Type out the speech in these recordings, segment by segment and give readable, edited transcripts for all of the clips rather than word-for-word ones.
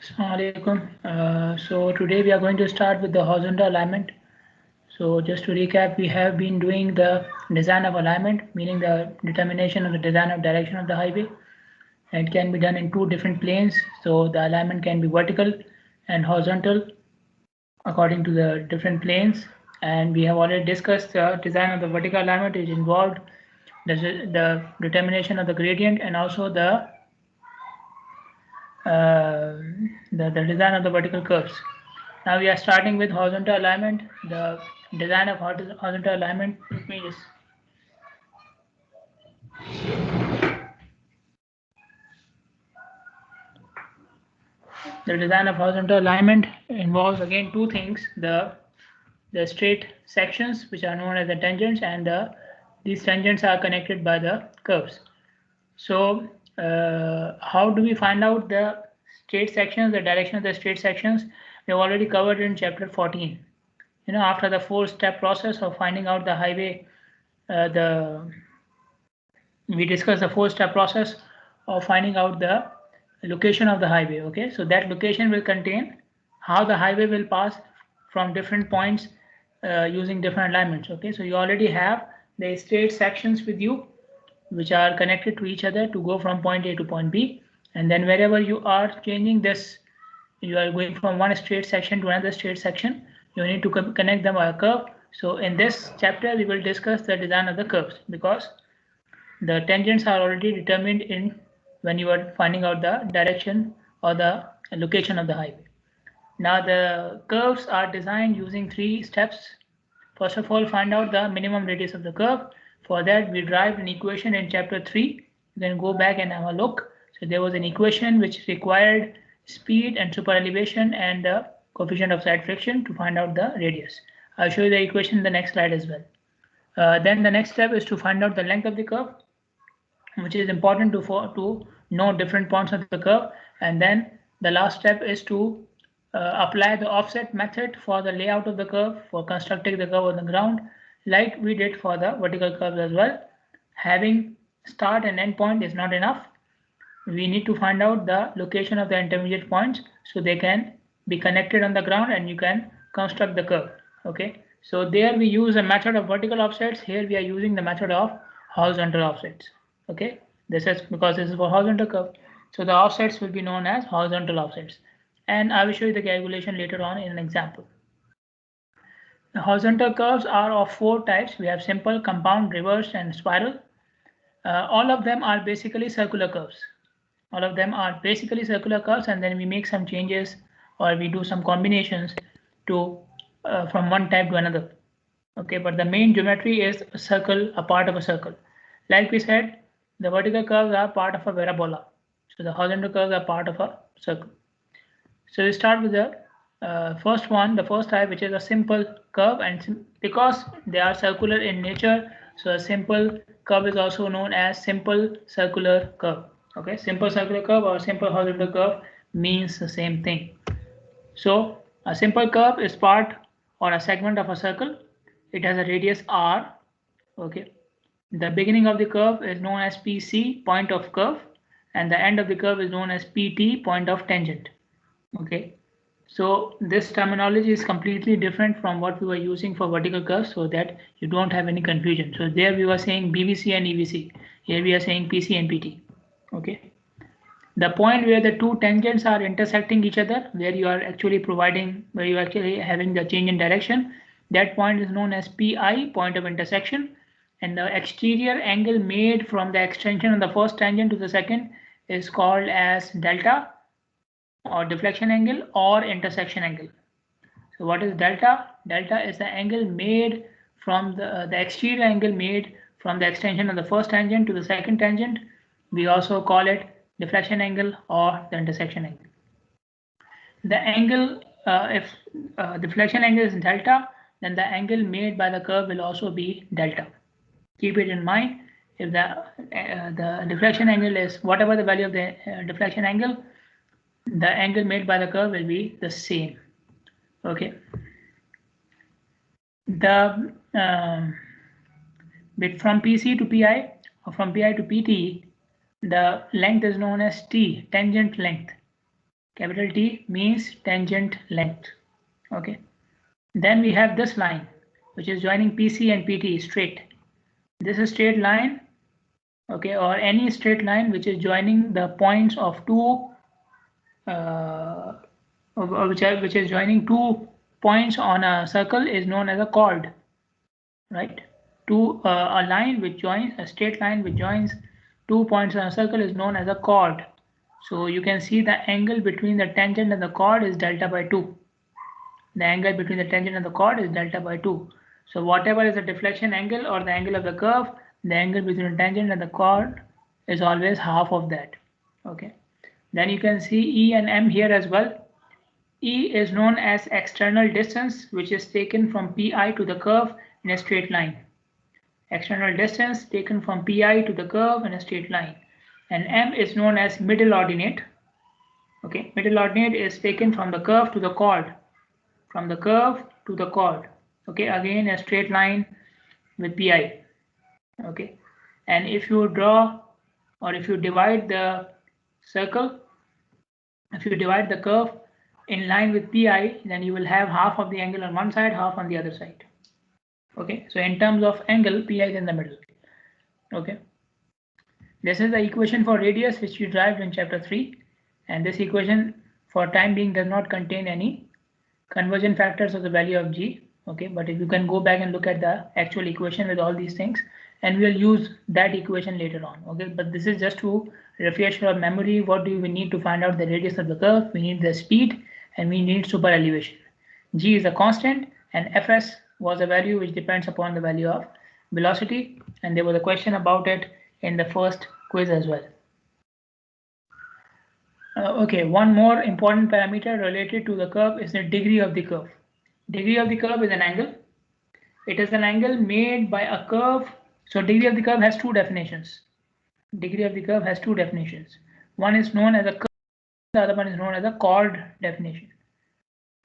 Assalamualaikum. So today we are going to start with the horizontal alignment. So just to recap, we have been doing the design of alignment, meaning the determination of the design of direction of the highway. And it can be done in two different planes. So the alignment can be vertical and horizontal according to the different planes. And we have already discussed the design of the vertical alignment, which involved the determination of the gradient and also uh, the design of the vertical curves. Now we are starting with horizontal alignment. The design of horizontal alignment. Let me just. The design of horizontal alignment involves again two things: the straight sections, which are known as the tangents, and these tangents are connected by the curves. So how do we find out the straight sections, the direction of the straight sections? We have already covered in chapter 14. After the four-step process of finding out the highway, the we discussed the four-step process of finding out the location of the highway. Okay, so that location will contain how the highway will pass from different points using different alignments. Okay, so you already have the straight sections with you, which are connected to each other to go from point A to point B, and then wherever you are changing this, you are going from one straight section to another straight section, you need to connect them by a curve. So in this chapter we will discuss the design of the curves, because the tangents are already determined in when you are finding out the direction or the location of the highway. Now the curves are designed using three steps. First of all, find out the minimum radius of the curve. For that, we derived an equation in chapter 3. You can go back and have a look. So there was an equation which required speed and super elevation and the coefficient of side friction to find out the radius. I'll show you the equation in the next slide as well. Then the next step is to find out the length of the curve, which is important to know different points of the curve. And then the last step is to apply the offset method for the layout of the curve, for constructing the curve on the ground, like we did for the vertical curves as well. Having start and end point is not enough. We need to find out the location of the intermediate points so they can be connected on the ground and you can construct the curve. Okay, so there we use a method of vertical offsets. Here we are using the method of horizontal offsets. Okay, this is because this is for horizontal curve, so the offsets will be known as horizontal offsets, and I will show you the calculation later on in an example. The horizontal curves are of four types. We have simple, compound, reversed, and spiral. All of them are basically circular curves. All of them are basically circular curves, and then we make some changes or we do some combinations to from one type to another. Okay, but the main geometry is a circle, a part of a circle. Like we said, the vertical curves are part of a parabola, so the horizontal curves are part of a circle. So we start with the first one, the first type, which is a simple curve, and because they are circular in nature, so a simple curve is also known as simple circular curve. Okay, simple circular curve or simple horizontal curve means the same thing. So a simple curve is part or a segment of a circle. It has a radius r. Okay, the beginning of the curve is known as PC, point of curve, and the end of the curve is known as PT, point of tangent. Okay, so this terminology is completely different from what we were using for vertical curves, so that you don't have any confusion. So there we were saying BVC and EVC. Here we are saying PC and PT. Okay, the point where the two tangents are intersecting each other, where you are actually where you are actually having the change in direction, that point is known as PI, point of intersection, and the exterior angle made from the extension of the first tangent to the second is called as delta, or deflection angle, or intersection angle. So what is delta? Delta is the angle made from the exterior angle made from the extension of the first tangent to the second tangent. We also call it deflection angle or the intersection angle. The angle, if deflection angle is delta, then the angle made by the curve will also be delta. Keep it in mind. If the deflection angle is whatever the value of the deflection angle, the angle made by the curve will be the same. Okay, the bit from PC to PI or from PI to PT, the length is known as T, tangent length. Capital T means tangent length. Okay. Then we have this line, which is joining PC and PT straight. This is straight line, okay, or any straight line which is joining the points of two, which is joining two points on a circle is known as a chord, right? A line which joins a straight line which joins 2 points on a circle is known as a chord. So you can see the angle between the tangent and the chord is delta by 2. The angle between the tangent and the chord is delta by 2. So whatever is the deflection angle or the angle of the curve, the angle between the tangent and the chord is always half of that. Okay. Then you can see E and M here as well. E is known as external distance, which is taken from PI to the curve in a straight line. External distance taken from PI to the curve in a straight line. And M is known as middle ordinate. Okay, middle ordinate is taken from the curve to the chord. From the curve to the chord. Okay, again a straight line with PI. Okay, and if you draw or if you divide the circle, if you divide the curve in line with PI, then you will have half of the angle on one side, half on the other side. Okay, so in terms of angle, PI is in the middle. Okay, this is the equation for radius which we derived in chapter 3, and this equation for time being does not contain any conversion factors of the value of G. Okay, but if you can go back and look at the actual equation with all these things, and we'll use that equation later on. Okay, but this is just to refresh your memory. What do we need to find out the radius of the curve? We need the speed and we need super elevation. G is a constant and Fs was a value which depends upon the value of velocity, and there was a question about it in the first quiz as well. Okay, one more important parameter related to the curve is the degree of the curve. Degree of the curve is an angle. It is an angle made by a curve. So degree of the curve has two definitions. Degree of the curve has two definitions. One is known as a curve, the other one is known as a chord definition.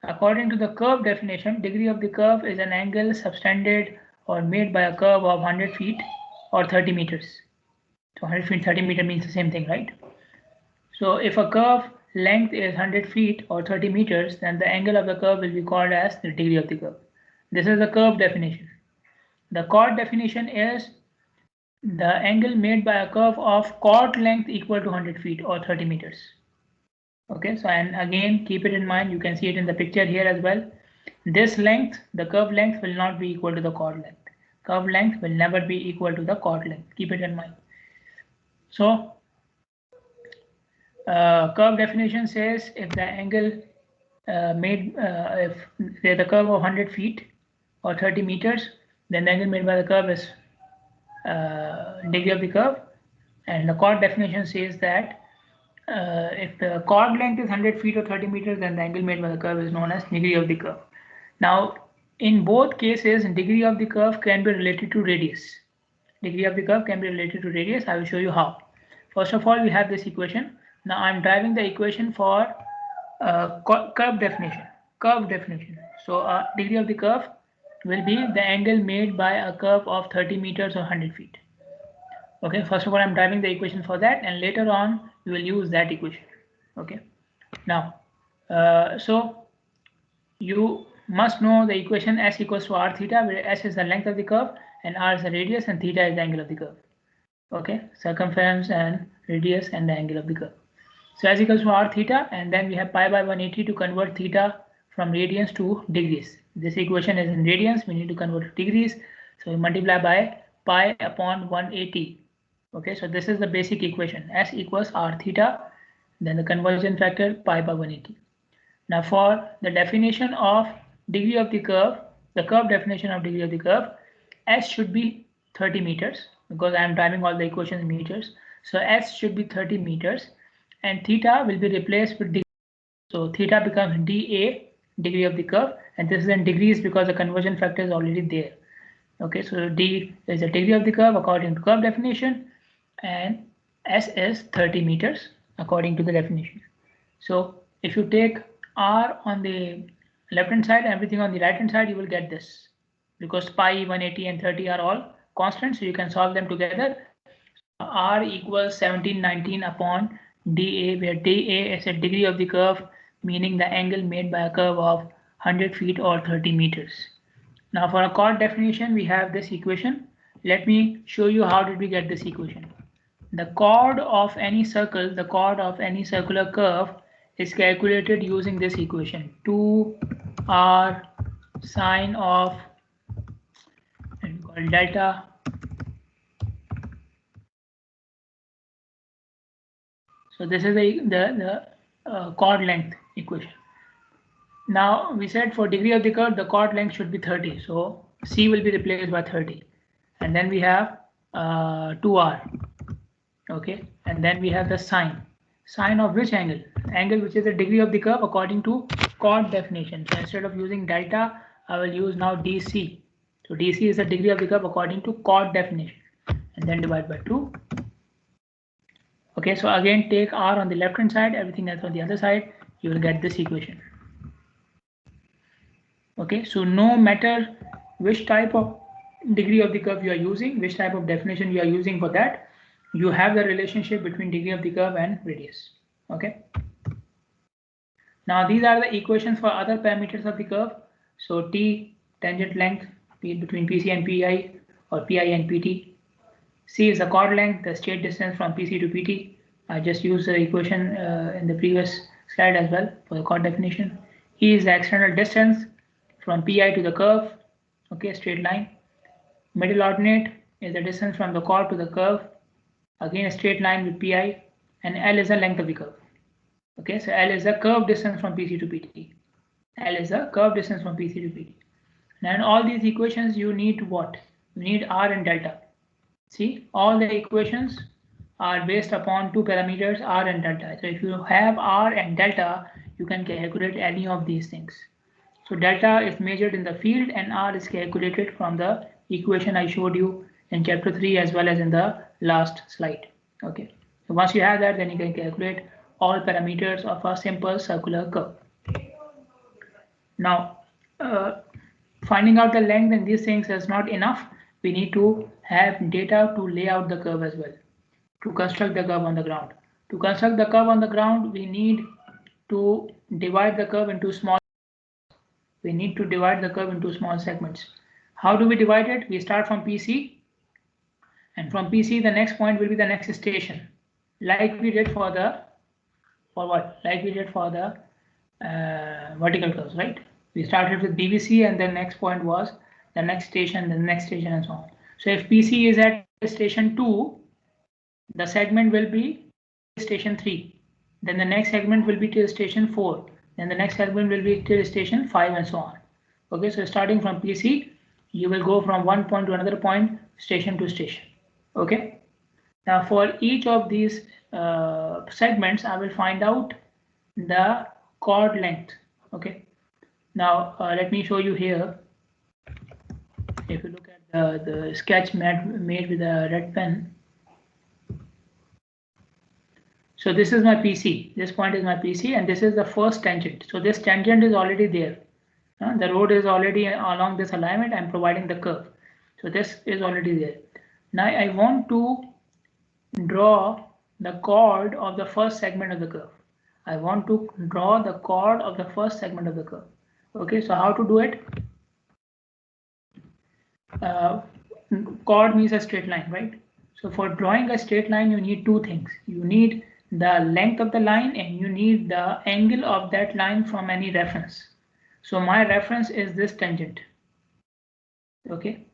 According to the curve definition, degree of the curve is an angle subtended or made by a curve of 100 feet or 30 meters. So 100 feet, 30 meter means the same thing, right? So if a curve length is 100 feet or 30 meters, then the angle of the curve will be called as the degree of the curve. This is the curve definition. The chord definition is the angle made by a curve of chord length equal to 100 feet or 30 meters. Okay, so and again keep it in mind, you can see it in the picture here as well. This length, the curve length, will not be equal to the chord length. Curve length will never be equal to the chord length. Keep it in mind. So curve definition says if the angle if the curve of 100 feet or 30 meters, then the angle made by the curve is degree of the curve, and the chord definition says that if the chord length is 100 feet or 30 meters, then the angle made by the curve is known as degree of the curve. Now, in both cases, degree of the curve can be related to radius. Degree of the curve can be related to radius. I will show you how. First of all, we have this equation. Now, I'm driving the equation for curve definition. Curve definition. So, degree of the curve will be the angle made by a curve of 30 meters or 100 feet. Okay, first of all, I'm driving the equation for that, and later on we will use that equation. Okay, now so you must know the equation S equals to r theta, where S is the length of the curve and r is the radius and theta is the angle of the curve. Okay, circumference and radius and the angle of the curve. So S equals to r theta, and then we have pi by 180 to convert theta from radians to degrees. This equation is in radians, we need to convert to degrees, so we multiply by pi upon 180. Okay, so this is the basic equation. S equals r theta, then the conversion factor pi by 180. Now for the definition of degree of the curve definition of degree of the curve, S should be 30 meters, because I am driving all the equations in meters. So S should be 30 meters and theta will be replaced with degree. So theta becomes dA, degree of the curve, and this is in degrees because the conversion factor is already there. Okay, so D is the degree of the curve according to curve definition, and S is 30 meters according to the definition. So if you take R on the left hand side and everything on the right hand side, you will get this, because pi, 180 and 30 are all constants, so you can solve them together. R equals 1719 upon dA, where dA is a degree of the curve, meaning the angle made by a curve of 100 feet or 30 meters. Now for a chord definition, we have this equation. Let me show you how did we get this equation. The chord of any circle, the chord of any circular curve is calculated using this equation. 2r sine of, let me call it delta, so this is the chord length equation. Now we said for degree of the curve, the chord length should be 30. So C will be replaced by 30. And then we have 2r. Okay. And then we have the sine. Sine of which angle? Angle which is the degree of the curve according to chord definition. So instead of using delta, I will use now DC. So DC is the degree of the curve according to chord definition. And then divide by 2. Okay. So again, take r on the left hand side, everything else on the other side. You will get this equation. Okay, so no matter which type of degree of the curve you are using, which type of definition you are using for that, you have the relationship between degree of the curve and radius. Okay. Now these are the equations for other parameters of the curve. So T, tangent length between PC and PI, or PI and PT. C is the chord length, the straight distance from PC to PT. I just used the equation in the previous slide as well for the chord definition. E is the external distance from PI to the curve, okay, straight line. Middle ordinate is the distance from the chord to the curve, again a straight line with PI, and L is the length of the curve. Okay, so L is the curve distance from PC to PT. L is the curve distance from PC to PT. Now in all these equations you need what? You need R and delta. See, all the equations are based upon two parameters, R and delta. So if you have R and delta, you can calculate any of these things. So delta is measured in the field and R is calculated from the equation I showed you in chapter 3 as well as in the last slide. Okay. So once you have that, then you can calculate all parameters of a simple circular curve. Now, finding out the length and these things is not enough. We need to have data to lay out the curve as well, to construct the curve on the ground. To construct the curve on the ground, we need to divide the curve into small. We need to divide the curve into small segments. How do we divide it? We start from PC, and from PC the next point will be the next station, like we did for the vertical curves, right? We started with BBC and then next point was the next station, and so on. So if PC is at station 2, the segment will be station 3. Then the next segment will be till station 4. Then the next segment will be till station 5 and so on. Okay, so starting from PC, you will go from one point to another point, station to station. Okay. Now for each of these segments, I will find out the chord length. Okay. Now let me show you here. If you look at the sketch made with a red pen. So this is my PC. This point is my PC, and this is the first tangent. So this tangent is already there. The road is already along this alignment. I'm providing the curve. So this is already there. Now I want to draw the chord of the first segment of the curve. I want to draw the chord of the first segment of the curve. Okay, so how to do it? Chord means a straight line, right? So for drawing a straight line, you need two things. You need the length of the line and you need the angle of that line from any reference. So my reference is this tangent. Okay.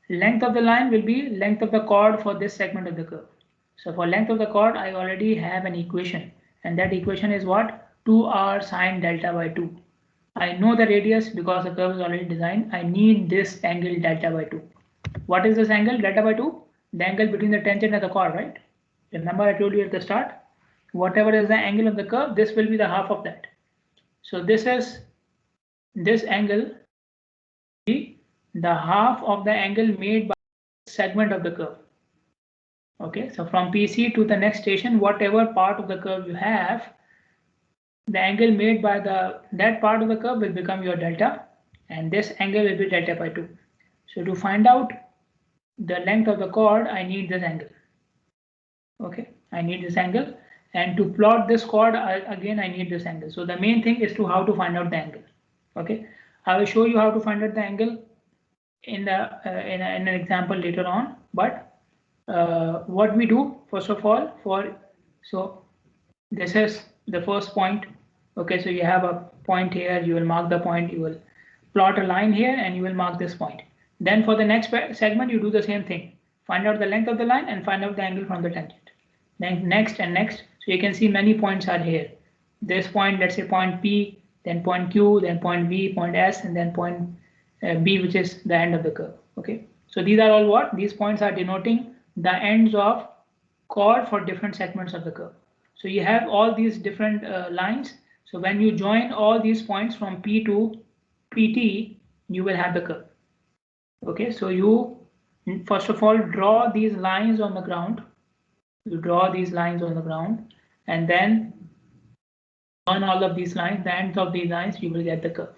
Length of the line will be length of the chord for this segment of the curve. So for length of the chord, I already have an equation, and that equation is what? 2r sine delta by 2. I know the radius because the curve is already designed. I need this angle delta by 2. What is this angle delta by 2? The angle between the tangent and the chord, right? Remember I told you at the start, whatever is the angle of the curve, this will be the half of that. So this angle will be the half of the angle made by the segment of the curve. Okay, so from PC to the next station, whatever part of the curve you have, the angle made by that part of the curve will become your delta, and this angle will be delta by 2. So to find out the length of the chord, I need this angle. Okay, I need this angle, And to plot this chord, again I need this angle. So the main thing is to how to find out the angle. Okay, I will show you how to find out the angle in the in an example later on. But what we do first of all, so this is the first point. Okay, so you have a point here, you will mark the point, you will plot a line here, and you will mark this point. Then for the next segment, you do the same thing. Find out the length of the line and find out the angle from the tangent. Then next and next. So you can see many points are here. This point, let's say point P, then point Q, then point V, point S, and then point B, which is the end of the curve. Okay. So these are all what? These points are denoting the ends of chord for different segments of the curve. So you have all these different lines. So when you join all these points from P to PT, you will have the curve. Okay, so you first of all draw these lines on the ground. You draw these lines on the ground, and then on all of these lines, the ends of these lines, you will get the curve.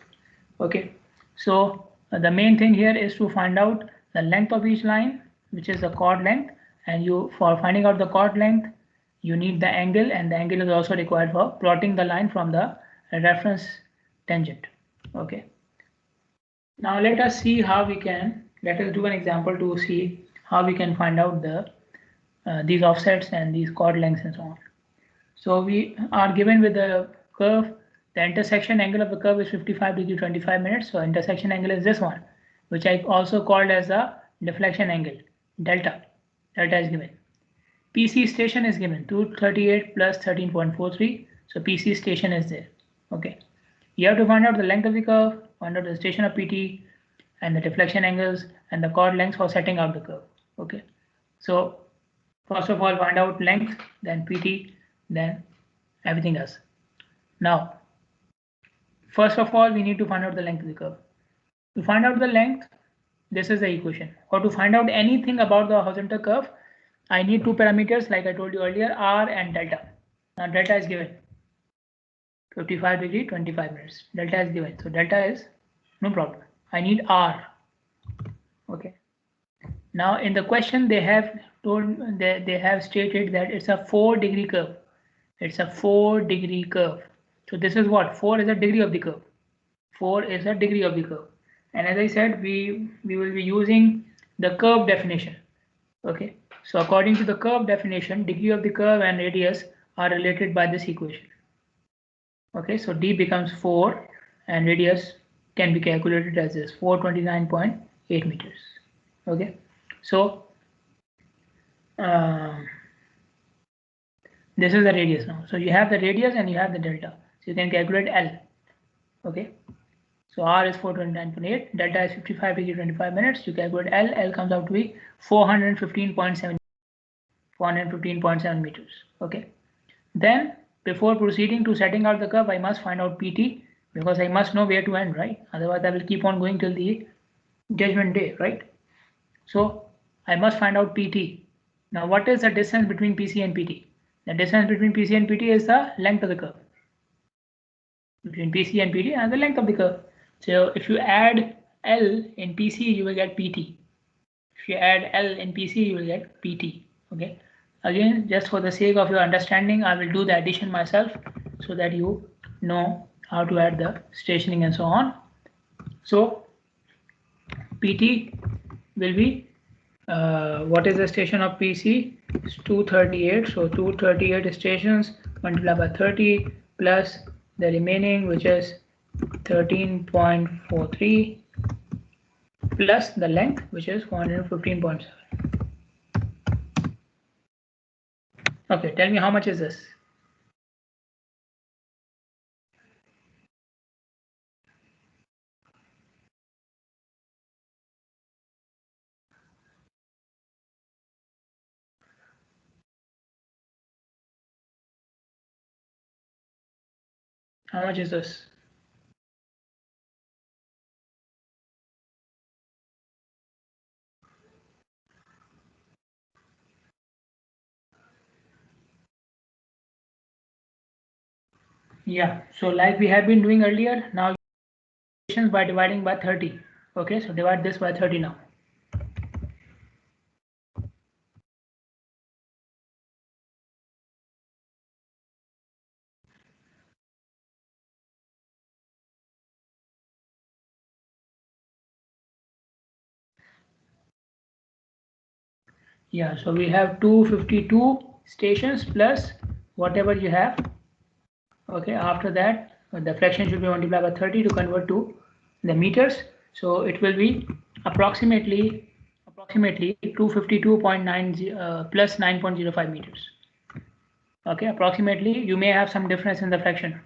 Okay, so the main thing here is to find out the length of each line, which is the chord length, and you for finding out the chord length, you need the angle, and the angle is also required for plotting the line from the reference tangent. Okay. Now let us see how we can, let us do an example to see how we can find out the these offsets and these chord lengths and so on. So we are given with the curve, the intersection angle of the curve is 55 degree 25 minutes. So intersection angle is this one, which I also called as the deflection angle, delta. Delta is given. PC station is given 238 plus 13.43. So PC station is there. Okay. You have to find out the length of the curve, find out the station of PT, and the deflection angles, and the chord length for setting out the curve. Okay. So first of all, find out length, then PT, then everything else. Now, first of all, we need to find out the length of the curve. To find out the length, this is the equation. Or to find out anything about the horizontal curve, I need two parameters like I told you earlier, R and delta. Now delta is given 55 degree 25 minutes. Delta is given. So delta is no problem. I need R. Okay. Now in the question they have told they have stated that it's a 4-degree curve. It's a 4-degree curve. So this is what? 4 is a degree of the curve. 4 is a degree of the curve. And as I said, we will be using the curve definition. Okay. So according to the curve definition, degree of the curve and radius are related by this equation. Okay, so d becomes 4 and radius can be calculated as this 429.8 meters. Okay, so this is the radius now. So you have the radius and you have the delta. So you can calculate L. Okay, so R is 429.8, delta is 55 degree 25 minutes. You calculate L. L comes out to be 415.7 meters. Okay, then before proceeding to setting out the curve, I must find out PT because I must know where to end, right? Otherwise, I will keep on going till the judgment day, right? So I must find out PT. Now, what is the distance between PC and PT? The distance between PC and PT is the length of the curve. Between PC and PT and the length of the curve. So if you add L in PC, you will get PT. If you add L in PC, you will get PT. Okay. Again, just for the sake of your understanding, I will do the addition myself so that you know how to add the stationing and so on. So PT will be what is the station of PC? It's 238. So 238 stations multiplied by 30 plus the remaining, which is 13.43 plus the length, which is 115.7. Okay, tell me how much is this? How much is this? Yeah, so like we have been doing earlier, now by dividing by 30. Okay, so divide this by 30 now. Yeah, so we have 252 stations plus whatever you have. Okay, after that, the fraction should be multiplied by 30 to convert to the meters. So it will be approximately 252.90 plus 9.05 meters. Okay, approximately. You may have some difference in the fraction.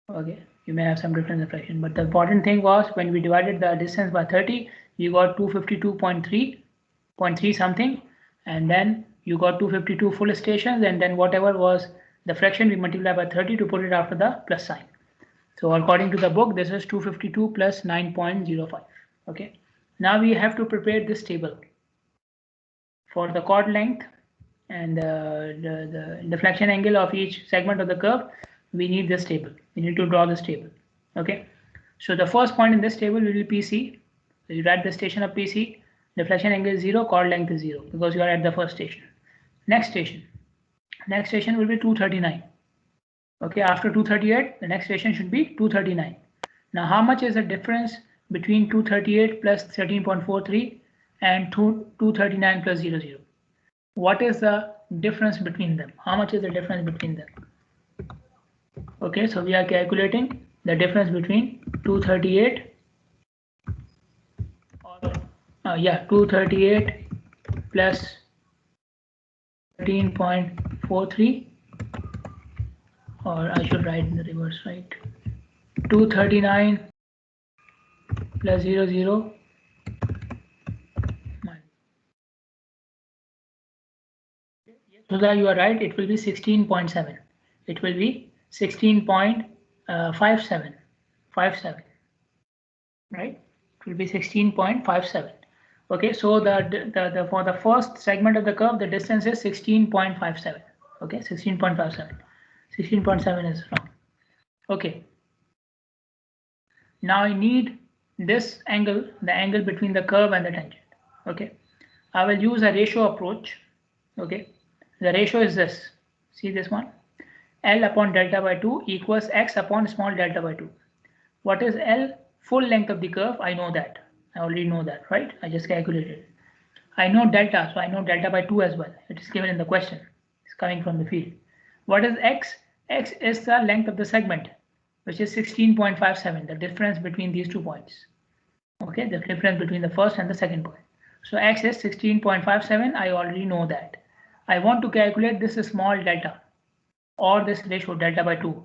Okay, you may have some difference in the fraction, but the important thing was when we divided the distance by 30, you got 252.3 something, and then you got 252 full stations, and then whatever was the fraction we multiply by 30 to put it after the plus sign. So according to the book, this is 252 plus 9.05. Okay, now we have to prepare this table for the chord length and the deflection angle of each segment of the curve. We need this table. We need to draw this table. Okay, so the first point in this table will be PC. So you write the station of PC. Deflection angle is 0, chord length is 0 because you are at the first station. Next station will be 239. Okay, after 238, the next station should be 239. Now, how much is the difference between 238 plus 13.43 and 239 plus 00? What is the difference between them? How much is the difference between them? Okay, so we are calculating the difference between 238 or 238 plus 13.43, or I should write in the reverse, right? 239 plus 00 so that you are right, it will be 16.7. It will be 16.57. Right? It will be 16.57. Okay, so the for the first segment of the curve, the distance is 16.57. Okay, 16.57. 16.7 is wrong. Okay. Now I need this angle, the angle between the curve and the tangent. Okay, I will use a ratio approach. Okay, the ratio is this. See this one? L upon delta by 2 equals x upon small delta by 2. What is L? Full length of the curve. I know that. I already know that, right? I just calculated. I know delta, so I know delta by 2 as well. It is given in the question. It's coming from the field. What is x? X is the length of the segment, which is 16.57, the difference between these 2 points. Okay, the difference between the first and the second point. So x is 16.57. I already know that. I want to calculate this small delta or this ratio delta by 2,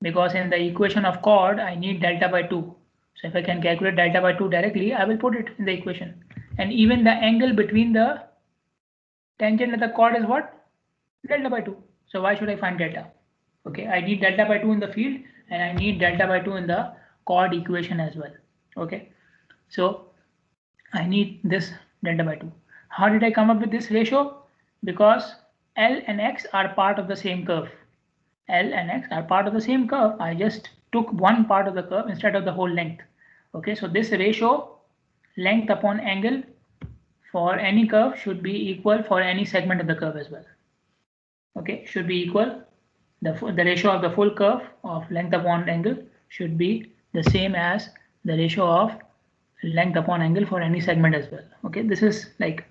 because in the equation of chord I need delta by 2. So if I can calculate delta by 2 directly, I will put it in the equation. And even the angle between the tangent and the chord is what? Delta by 2. So why should I find delta? Okay, I need delta by 2 in the field and I need delta by 2 in the chord equation as well. Okay, so I need this delta by 2. How did I come up with this ratio? Because L and X are part of the same curve. L and X are part of the same curve. I just took one part of the curve instead of the whole length. Okay, so this ratio, length upon angle for any curve, should be equal for any segment of the curve as well. Okay, should be equal. The ratio of the full curve of length upon angle should be the same as the ratio of length upon angle for any segment as well. Okay, this is like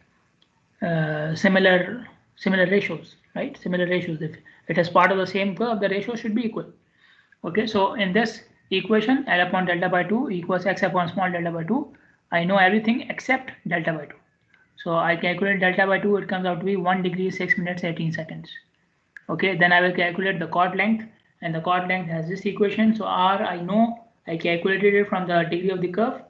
similar ratios, right? Similar ratios. If it is part of the same curve, the ratio should be equal. Okay, so in this equation, L upon delta by 2 equals x upon small delta by 2. I know everything except delta by 2. So I calculate delta by 2, it comes out to be 1 degree 6 minutes 18 seconds. Okay, then I will calculate the chord length, and the chord length has this equation. So R, I know I calculated it from the degree of the curve.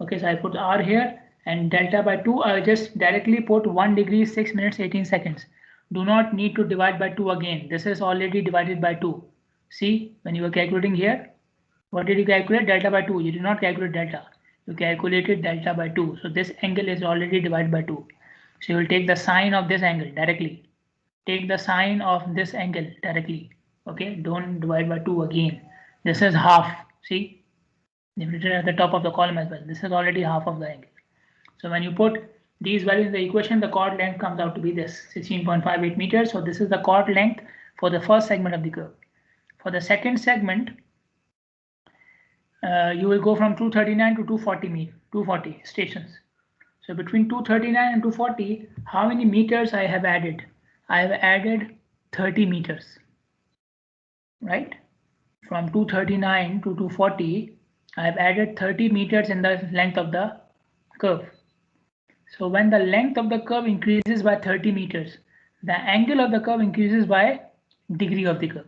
Okay, so I put R here, and delta by 2, I will just directly put 1 degree 6 minutes 18 seconds. Do not need to divide by 2 again. This is already divided by 2. See, when you were calculating here, what did you calculate? Delta by 2. You did not calculate delta. You calculated delta by 2. So this angle is already divided by 2. So you will take the sine of this angle directly. Take the sine of this angle directly. Okay, don't divide by 2 again. This is half. See, they've written at the top of the column as well. This is already half of the angle. So when you put these values in the equation, the chord length comes out to be this 16.58 meters. So this is the chord length for the first segment of the curve. For the second segment, you will go from 239 to 240 stations. So between 239 and 240, how many meters I have added? I have added 30 meters, right? From 239 to 240, I have added 30 meters in the length of the curve. So when the length of the curve increases by 30 meters, the angle of the curve increases by degree of the curve.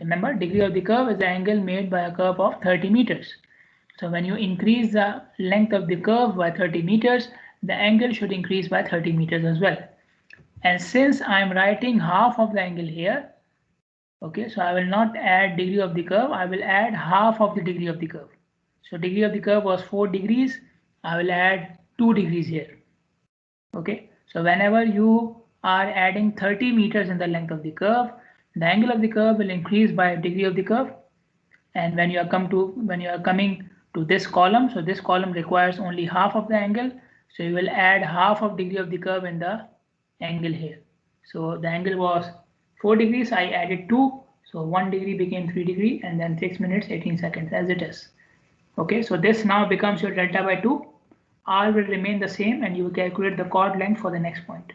Remember, degree of the curve is the angle made by a curve of 30 meters. So when you increase the length of the curve by 30 meters, the angle should increase by 30 meters as well. And since I'm writing half of the angle here, okay, so I will not add degree of the curve, I will add half of the degree of the curve. So degree of the curve was 4 degrees, I will add 2 degrees here. Okay, so whenever you are adding 30 meters in the length of the curve, the angle of the curve will increase by degree of the curve. And when you are coming to this column, so this column requires only half of the angle, so you will add half of degree of the curve in the angle here. So the angle was 4 degrees, I added 2, so 1 degree became 3 degree, and then 6 minutes 18 seconds as it is. Okay, so this now becomes your delta by 2. R will remain the same, and you will calculate the chord length for the next point.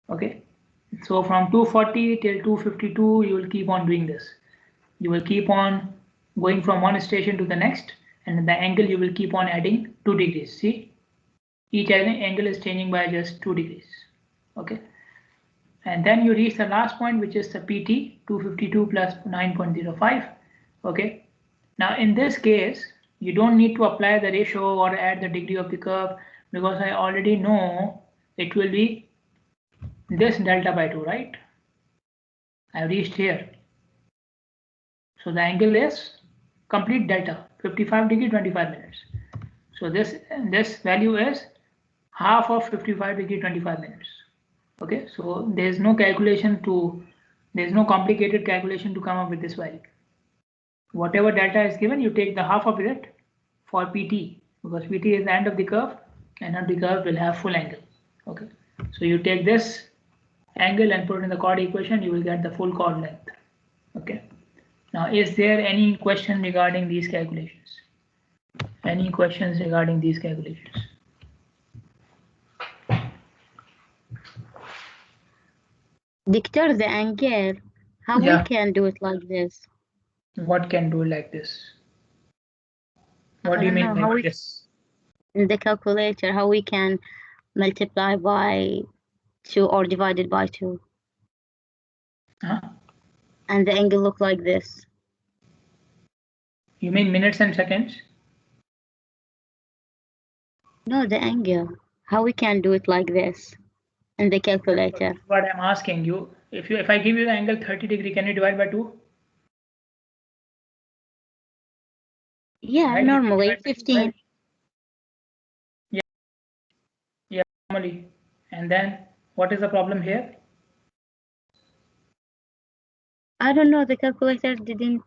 Okay, so from 240 till 252 you will keep on doing this. You will keep on going from one station to the next, and the angle you will keep on adding 2 degrees. See, each angle is changing by just 2 degrees. Okay, and then you reach the last point, which is the PT 252 plus 9.05. Okay, now in this case you don't need to apply the ratio or add the degree of the curve, because I already know it will be this delta by 2, right? I have reached here. So the angle is complete delta, 55 degree 25 minutes. So this value is half of 55 degree 25 minutes. Okay, so there's no complicated calculation to come up with this value. Whatever delta is given, you take the half of it for PT, because PT is the end of the curve, and end of the curve will have full angle. Okay, so you take this angle and put it in the chord equation, you will get the full chord length. Okay, now is there any question regarding these calculations? Any questions regarding these calculations? Doctor, the angle, how we can do it like this? What can do like this? What do you mean like this? In the calculator, how we can multiply by 2 or divided by 2? And the angle look like this. You mean minutes and seconds? No, the angle. How we can do it like this in the calculator? That's what I'm asking you. If I give you the angle 30 degree, can you divide by 2? Yeah, right? Normally 15. Right? Yeah, normally. And then what is the problem here? I don't know, the calculator didn't.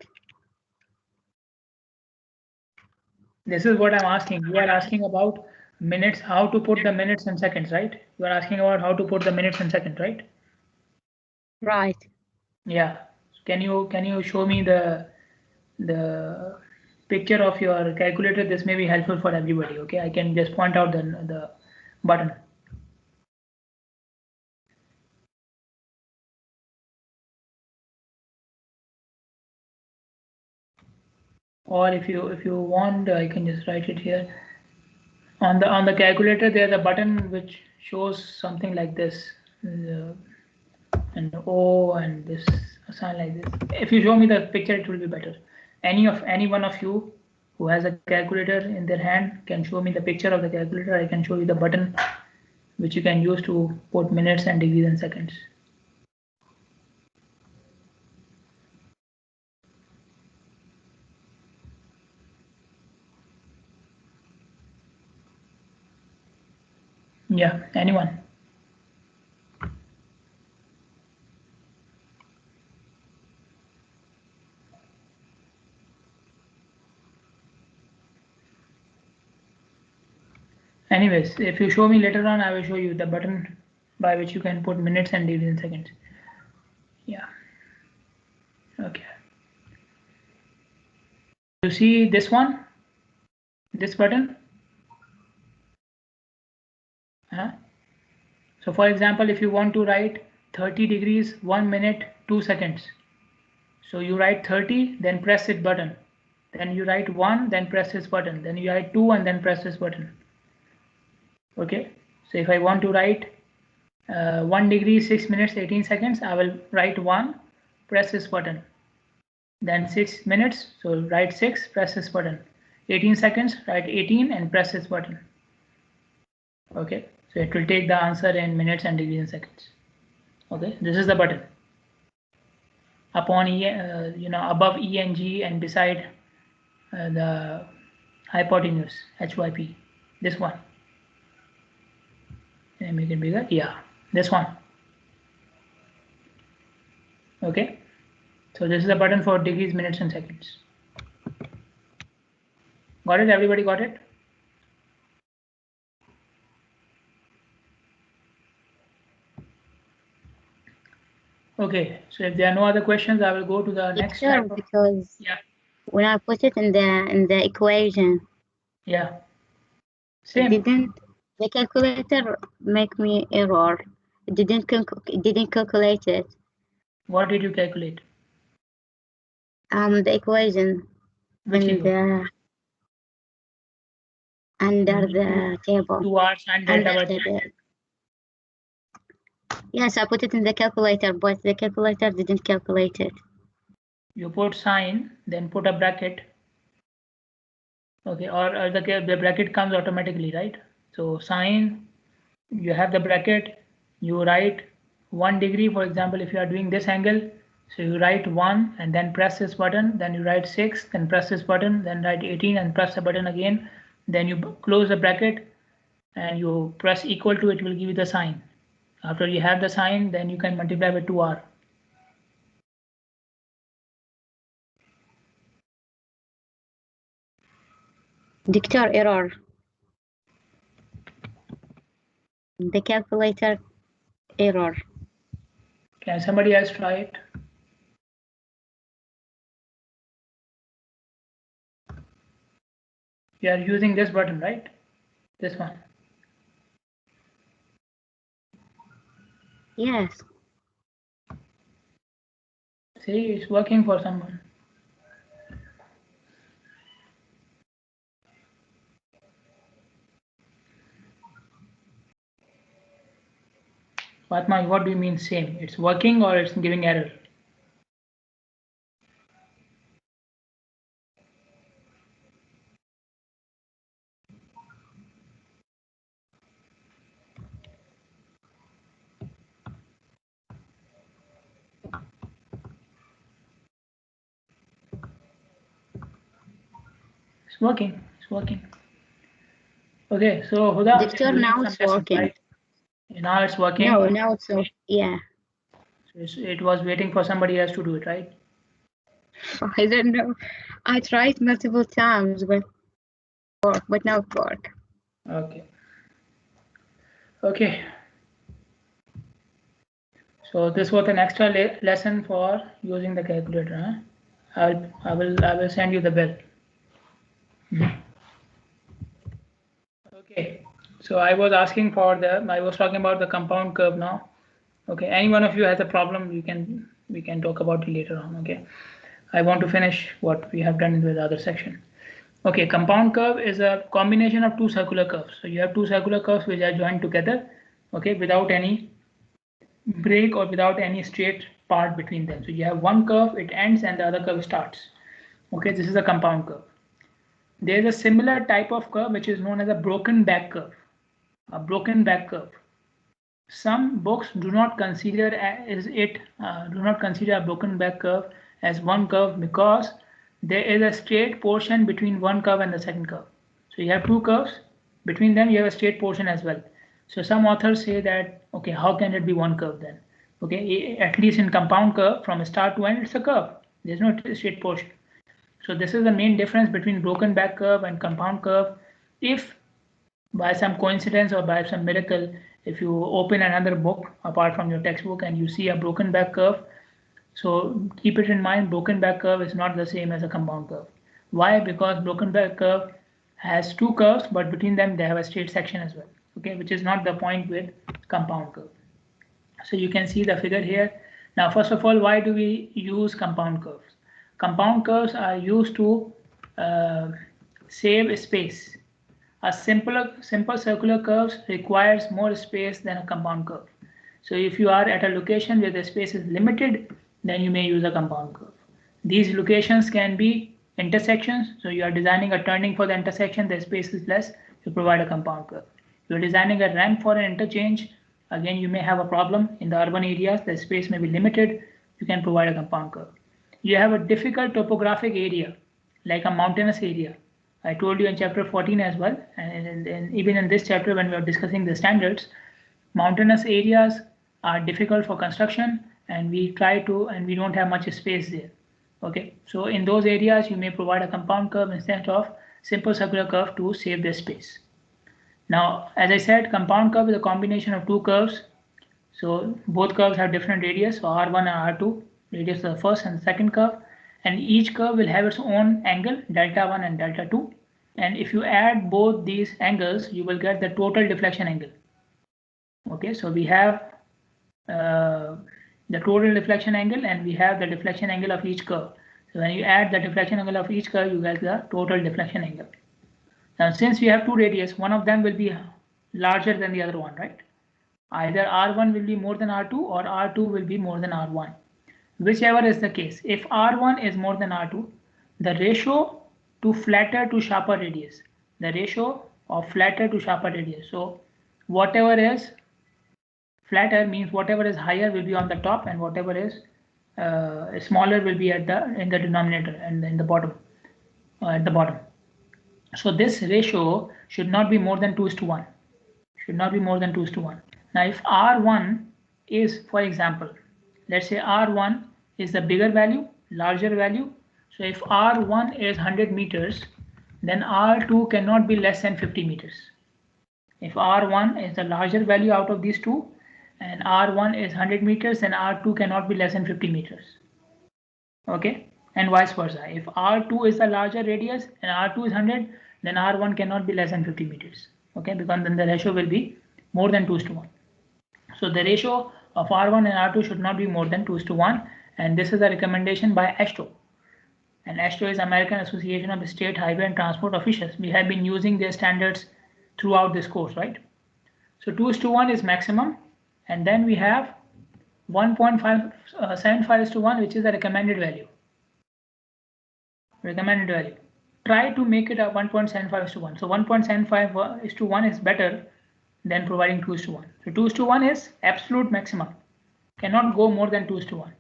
This is what I'm asking. You are asking about minutes, how to put the minutes and seconds, right? You are asking about how to put the minutes and seconds, right? Right. Yeah. Can you show me the picture of your calculator? This may be helpful for everybody. Okay, I can just point out the button. Or if you want, I can just write it here. On the calculator, there's a button which shows something like this, and O and this a sign like this. If you show me the picture, it will be better. Any one of you who has a calculator in their hand can show me the picture of the calculator. I can show you the button which you can use to put minutes and degrees and seconds. Yeah, anyone? Anyways, if you show me later on, I will show you the button by which you can put minutes and degrees and seconds. Yeah. Okay. You see this one? This button? So for example, if you want to write 30 degrees 1 minute 2 seconds, so you write 30, then press it button, then you write 1, then press this button, then you write 2 and then press this button. Okay, so if I want to write 1 degree 6 minutes 18 seconds, I will write 1, press this button, then 6 minutes, so write 6, press this button, 18 seconds, write 18 and press this button. Okay, so it will take the answer in minutes and degrees and seconds. Okay, this is the button. Upon above E and G and beside the hypotenuse HYP, this one. Can I make it bigger? Yeah, this one. Okay, so this is the button for degrees, minutes and seconds. Got it? Everybody got it? Okay, so if there are no other questions, I will go to the next slide. Because when I put it in the equation, same. The calculator make me error. It didn't calculate it. What did you calculate? The equation. Which under the table. 2 hours and delta by table. Yes, I put it in the calculator, but the calculator didn't calculate it. You put sine, then put a bracket. Okay, or the bracket comes automatically, right? So sine, you have the bracket, you write 1 degree, for example, if you are doing this angle, so you write 1 and then press this button, then you write 6, then press this button, then write 18 and press the button again, then you close the bracket and you press equal to, it will give you the sign. After you have the sign, then you can multiply by 2r. Dictator error. The calculator error. Can somebody else try it? You are using this button, right? This one. Yes. See, it's working for someone. Fatma, what do you mean same? It's working or it's giving error? It's working. It's working. Okay, so Huda, Dictator, now it's working. Right? Now it's working. No, now it's working. Yeah. So it was waiting for somebody else to do it, right? I don't know. I tried multiple times, but now it works. Okay. Okay. So this was an extra lesson for using the calculator. Huh? I will send you the bill. Okay. So I was asking for I was talking about the compound curve now. Okay. Any one of you has a problem, we can talk about it later on. Okay. I want to finish what we have done in the other section. Okay, compound curve is a combination of two circular curves. So you have two circular curves which are joined together, okay, without any break or without any straight part between them. So you have one curve, it ends, and the other curve starts. Okay, this is a compound curve. There is a similar type of curve which is known as a broken back curve. A broken back curve. Some books do not consider a broken back curve as one curve because there is a straight portion between one curve and the second curve. So you have two curves, between them you have a straight portion as well. So some authors say that, okay, how can it be one curve then? Okay, at least in compound curve from start to end it's a curve. There's no straight portion. So this is the main difference between broken back curve and compound curve. If by some coincidence or by some miracle, if you open another book apart from your textbook and you see a broken back curve, so keep it in mind, broken back curve is not the same as a compound curve. Why? Because broken back curve has two curves, but between them they have a straight section as well. okay, which is not the point with compound curve. So you can see the figure here. Now, first of all, why do we use compound curves? Compound curves are used to save space. A simple circular curve requires more space than a compound curve. So if you are at a location where the space is limited, then you may use a compound curve. These locations can be intersections. So you are designing a turning for the intersection, the space is less, you provide a compound curve. You're designing a ramp for an interchange. Again, you may have a problem in the urban areas, the space may be limited, you can provide a compound curve. You have a difficult topographic area, like a mountainous area. I told you in chapter 14 as well, and even in this chapter when we are discussing the standards, mountainous areas are difficult for construction, and we don't have much space there. Okay, so in those areas you may provide a compound curve instead of simple circular curve to save the space. Now, as I said, compound curve is a combination of two curves. So both curves have different radius, so R1 and R2, radius of the first and the second curve, and each curve will have its own angle, delta 1 and delta 2. And if you add both these angles, you will get the total deflection angle. Okay, so we have the total deflection angle and we have the deflection angle of each curve. So when you add the deflection angle of each curve, you get the total deflection angle. Now, since we have two radius, one of them will be larger than the other one, right? Either R1 will be more than R2 or R2 will be more than R1. Whichever is the case, if R1 is more than R2, the ratio to flatter to sharper radius, the ratio of flatter to sharper radius. So whatever is flatter means whatever is higher will be on the top and whatever is smaller will be in the denominator and in the bottom, at the bottom. So this ratio should not be more than 2:1. Should not be more than 2:1. Now, if R1 is, for example, let's say R1 is the bigger value, larger value. So if R1 is 100 meters, then R2 cannot be less than 50 meters. If R1 is the larger value out of these two, and R1 is 100 meters, then R2 cannot be less than 50 meters. Okay, and vice versa. If R2 is the larger radius and R2 is 100, then R1 cannot be less than 50 meters. Okay, because then the ratio will be more than 2:1. So the ratio of R1 and R2 should not be more than 2:1, and this is a recommendation by AASHTO. And AASHTO is American Association of State Highway and Transport Officials. We have been using their standards throughout this course, right? So 2:1 is maximum, and then we have 1.75:1, which is the recommended value. Recommended value. Try to make it a 1.75:1. So 1.75:1 is better than providing 2:1. So 2:1 is absolute maximum. Cannot go more than 2:1.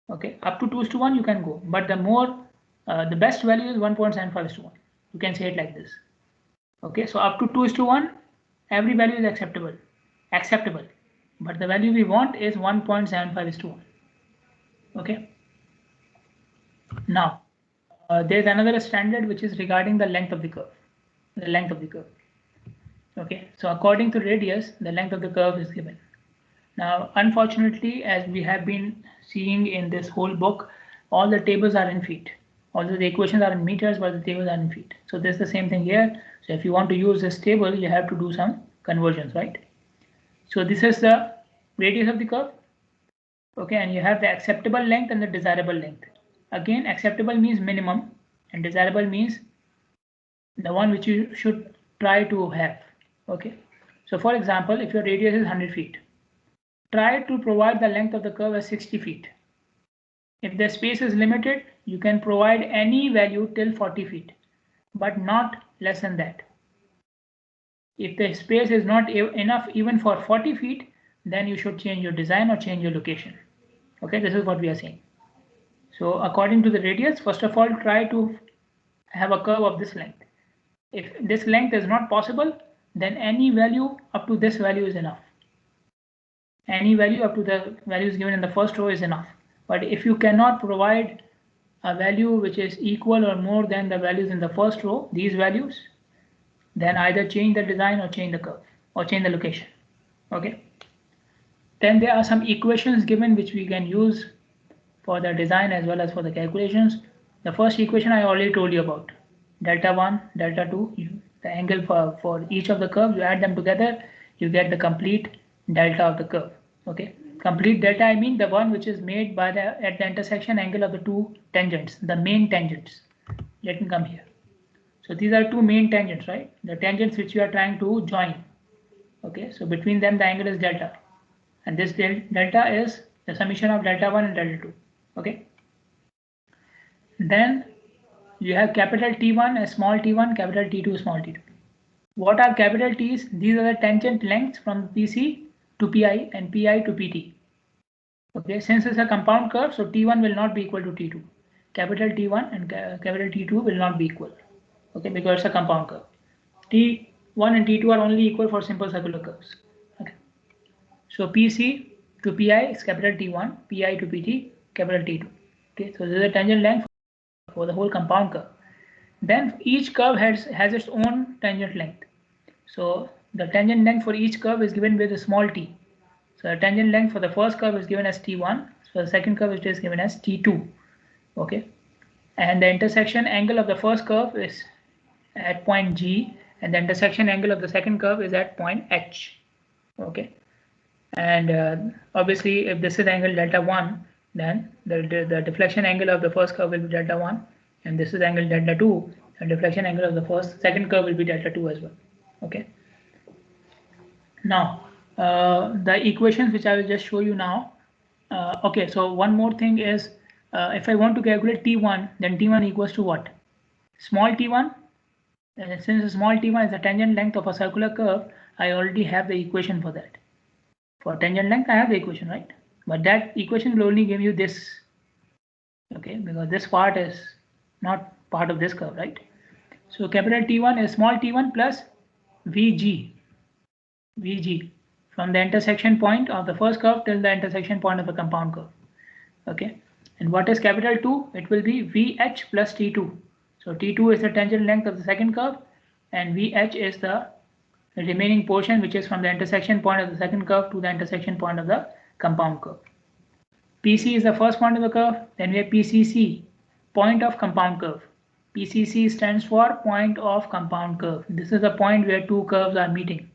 Okay, up to 2:1 you can go, but the best value is 1.75:1. You can say it like this. Okay, so up to 2:1, every value is acceptable. But the value we want is 1.75:1. Okay. Now, there's another standard which is regarding the length of the curve. The length of the curve. Okay, so according to radius, the length of the curve is given. Now, unfortunately, as we have been seeing in this whole book, all the tables are in feet. Although the equations are in meters, but the tables are in feet. So this is the same thing here. So if you want to use this table, you have to do some conversions, right? So this is the radius of the curve. Okay, and you have the acceptable length and the desirable length. Again, acceptable means minimum and desirable means the one which you should try to have. Okay, so for example, if your radius is 100 feet, try to provide the length of the curve as 60 feet. If the space is limited, you can provide any value till 40 feet, but not less than that. If the space is not enough even for 40 feet, then you should change your design or change your location. Okay, this is what we are saying. So according to the radius, first of all, try to have a curve of this length. If this length is not possible, then any value up to this value is enough. Any value up to the values given in the first row is enough. But if you cannot provide a value which is equal or more than the values in the first row, these values, then either change the design or change the curve or change the location. Okay. Then there are some equations given which we can use for the design as well as for the calculations. The first equation I already told you about, delta 1, delta 2, the angle for each of the curves, you add them together, you get the complete delta of the curve. Okay, complete delta, I mean the one which is made by at the intersection angle of the two tangents, the main tangents. Let me come here. So these are two main tangents, right? The tangents which you are trying to join. Okay, so between them the angle is delta, and this delta is the summation of delta 1 and delta 2. Okay, then you have capital T1 as small t1, capital T2 small t2. What are capital T's? These are the tangent lengths from PC to PI and PI to PT. Okay, since it's a compound curve, so T1 will not be equal to T2. Capital T1 and capital T2 will not be equal. Okay, because it's a compound curve. T1 and T2 are only equal for simple circular curves. Okay, so PC to PI is capital T1, PI to PT, capital T2. Okay, so this is a tangent length for the whole compound curve. Then each curve has its own tangent length. So the tangent length for each curve is given with a small t. So the tangent length for the first curve is given as T1. So the second curve is given as T2. Okay, and the intersection angle of the first curve is at point G, and the intersection angle of the second curve is at point H. Okay, and obviously if this is angle delta 1, then the deflection angle of the first curve will be delta 1, and this is angle delta 2, and deflection angle of the second curve will be delta 2 as well. Okay, now the equations which I will just show you now. Okay, so one more thing is if I want to calculate T1, then T1 equals to what? Small t1. Since small t1 is the tangent length of a circular curve, I already have the equation for that. For tangent length, I have the equation, right? But that equation will only give you this. Okay, because this part is not part of this curve, right? So capital T1 is small t1 plus Vg from the intersection point of the first curve till the intersection point of the compound curve. Okay, and what is capital 2? It will be Vh plus T2. So T2 is the tangent length of the second curve, and Vh is the remaining portion which is from the intersection point of the second curve to the intersection point of the compound curve. PC is the first point of the curve, then we have PCC, point of compound curve. PCC stands for point of compound curve. This is the point where two curves are meeting.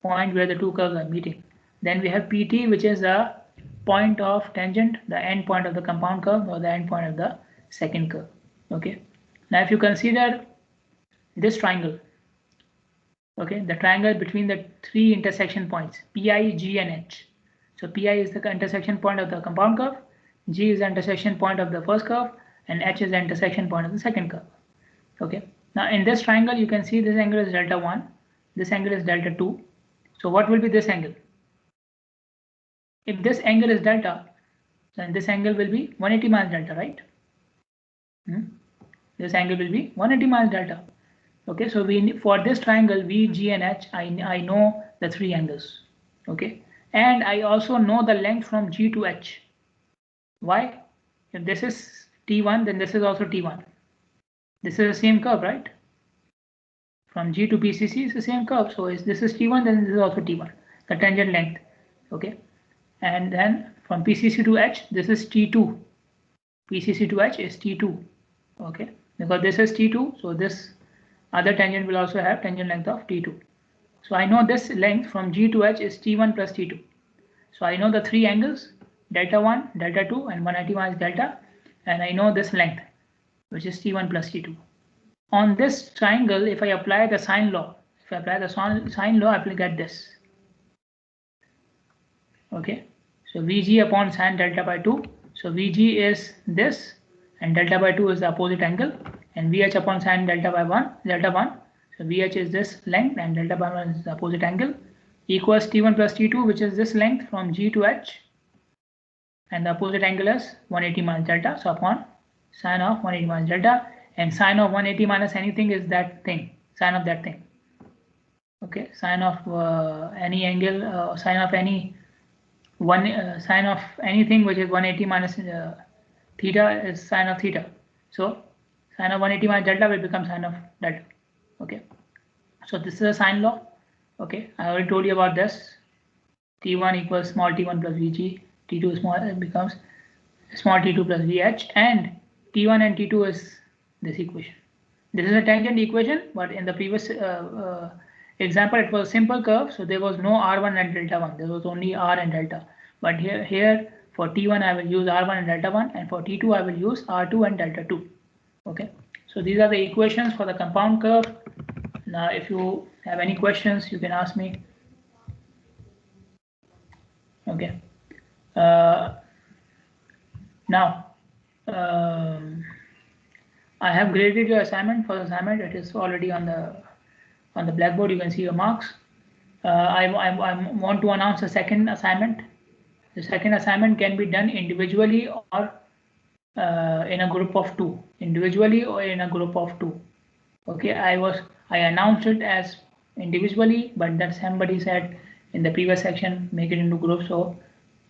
Point where the two curves are meeting. Then we have PT, which is the point of tangent, the end point of the compound curve or the end point of the second curve. Okay. Now if you consider this triangle, okay, the triangle between the three intersection points, PI, G and H. So PI is the intersection point of the compound curve, G is the intersection point of the first curve, and H is the intersection point of the second curve. Okay. Now in this triangle, you can see this angle is delta 1, this angle is delta 2. So what will be this angle? If this angle is delta, then this angle will be 180 minus delta, right? This angle will be 180 minus delta. Okay, so for this triangle V, G and H, I know the three angles. Okay, and I also know the length from G to H. Why? If this is T1, then this is also T1. This is the same curve, right? From G to PCC is the same curve. So if this is T1, then this is also T1, the tangent length. Okay, and then from PCC to H, this is T2. PCC to H is T2. Okay, because this is T2, so this other tangent will also have tangent length of T2. So I know this length from G to H is T1 plus T2. So I know the three angles, delta 1, delta 2, and 180 minus delta, and I know this length, which is T1 plus T2. On this triangle, if I apply the sine law, I will get this. Okay, so Vg upon sine delta by 2. So Vg is this, and delta by 2 is the opposite angle, and Vh upon sine delta 1. So Vh is this length, and delta by 1 is the opposite angle, equals T1 plus T2, which is this length from G to H, and the opposite angle is 180 minus delta. So upon sine of 180 minus delta, and sine of 180 minus anything is that thing, sine of that thing. Okay, sine of any angle, sine of any sine of anything which is 180 minus theta is sine of theta. So sine of 180 minus delta will become sine of delta. Okay, so this is a sine law. Okay, I already told you about this. T1 equals small t1 plus Vg, T2 small, it becomes small t2 plus Vh, and T1 and T2 is this equation. This is a tangent equation, but in the previous example, it was a simple curve, so there was no R1 and delta 1. There was only R and delta. But here for T1, I will use R1 and delta 1, and for T2, I will use R2 and delta 2. Okay, so these are the equations for the compound curve. Now, if you have any questions, you can ask me. Okay. Now, I have graded your assignment. For the assignment, it is already on the blackboard. You can see your marks. I want to announce the second assignment. The second assignment can be done individually or in a group of 2. Individually or in a group of 2. Okay, I announced it as individually, but then somebody said in the previous section make it into groups. So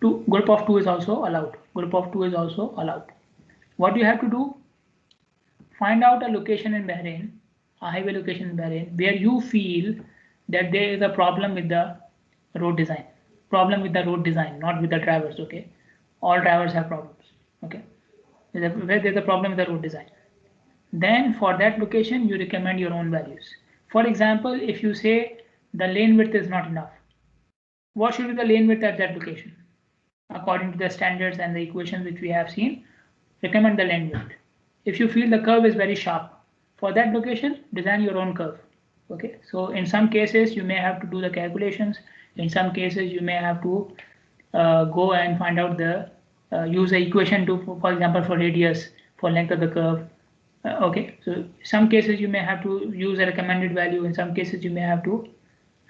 group of 2 is also allowed. Group of 2 is also allowed. What you have to do? Find out a location in Bahrain, a highway location in Bahrain, where you feel that there is a problem with the road design. Problem with the road design, not with the drivers. Okay, all drivers have problems. Okay, where there's a problem with the road design. Then for that location, you recommend your own values. For example, if you say the lane width is not enough, what should be the lane width at that location? According to the standards and the equations which we have seen, recommend the lane width. If you feel the curve is very sharp, for that location, design your own curve. Okay, so in some cases, you may have to do the calculations. In some cases, you may have to go and find out the use the equation to, for example, for radius, for length of the curve. Okay, so some cases you may have to use a recommended value. In some cases, you may have to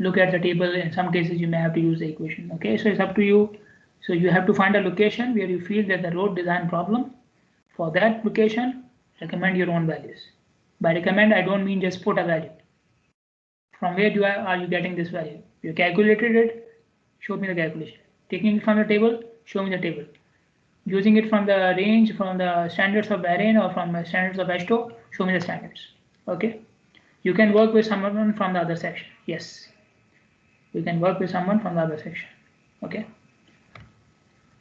look at the table. In some cases, you may have to use the equation. Okay, so it's up to you. So you have to find a location where you feel that the road design problem. For that location, recommend your own values. By recommend, I don't mean just put a value. From where are you getting this value? You calculated it, show me the calculation. Taking it from the table, show me the table. Using it from the range, from the standards of Bahrain or from the standards of AASHTO, show me the standards. Okay. You can work with someone from the other section. Yes. You can work with someone from the other section. Okay.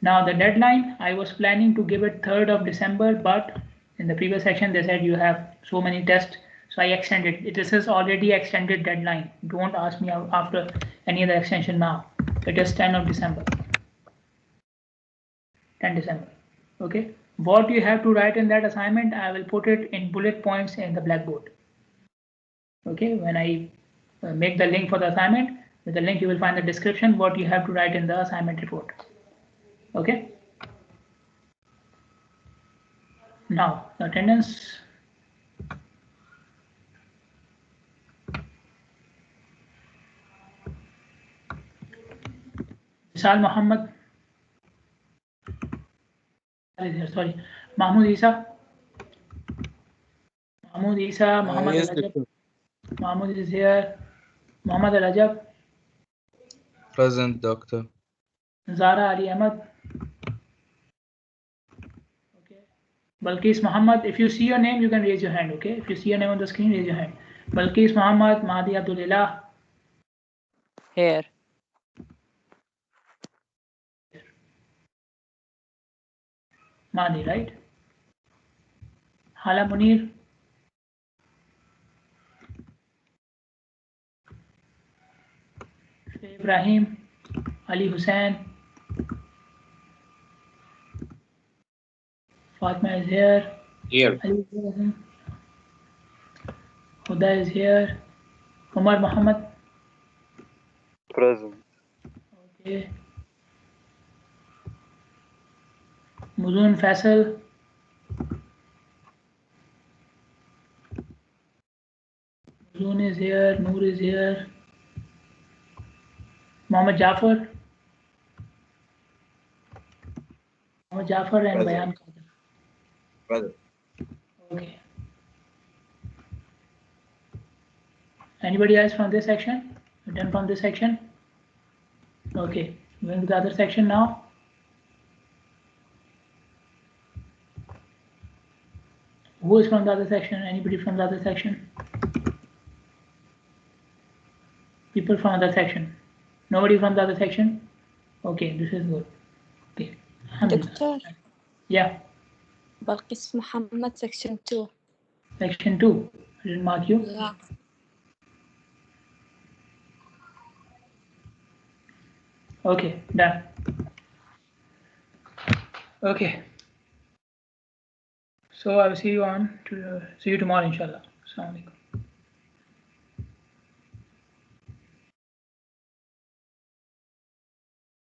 Now the deadline, I was planning to give it 3rd of December, but in the previous section they said you have so many tests, so I extended it. This is already extended deadline. Don't ask me after any other extension now. It is 10 of December. 10 December. Okay. What you have to write in that assignment, I will put it in bullet points in the blackboard. Okay. When I make the link for the assignment, with the link you will find the description what you have to write in the assignment report. Okay. Now the attendance. Misal Muhammad. Sorry, Mahmoud Isa. Mahmoud Isa. Muhammad Yes, Al-Rajab. doctor. Mahmoud is here. Muhammad Al-Rajab. Present, doctor. Zara Ali Ahmad. Okay. Balkis Muhammad. If you see your name, you can raise your hand. Okay. If you see your name on the screen, raise your hand. Balkis Muhammad. Mahdi Abdulillah. Here. Mahdi, right? Hala Munir. Ibrahim. Ali Hussain. Fatma is here. Here. Ali is here. Huda is here. Umar Muhammad. Present. Okay. Muzun Faisal. Muzun is here. Noor is here. Mohammed Jafar. Mohammed Jafar and Present. Bayan Qadir. Present. Okay. Anybody else from this section? You're done from this section? Okay. Going to the other section now. Who is from the other section? Anybody from the other section? People from the other section. Nobody from the other section? Okay, this is good. Okay. Doctor, Yeah, Balkis Muhammad, section 2. section 2. I didn't mark you. Yeah. Okay, done. Okay. So I will see you tomorrow, inshallah. Assalamu alaikum.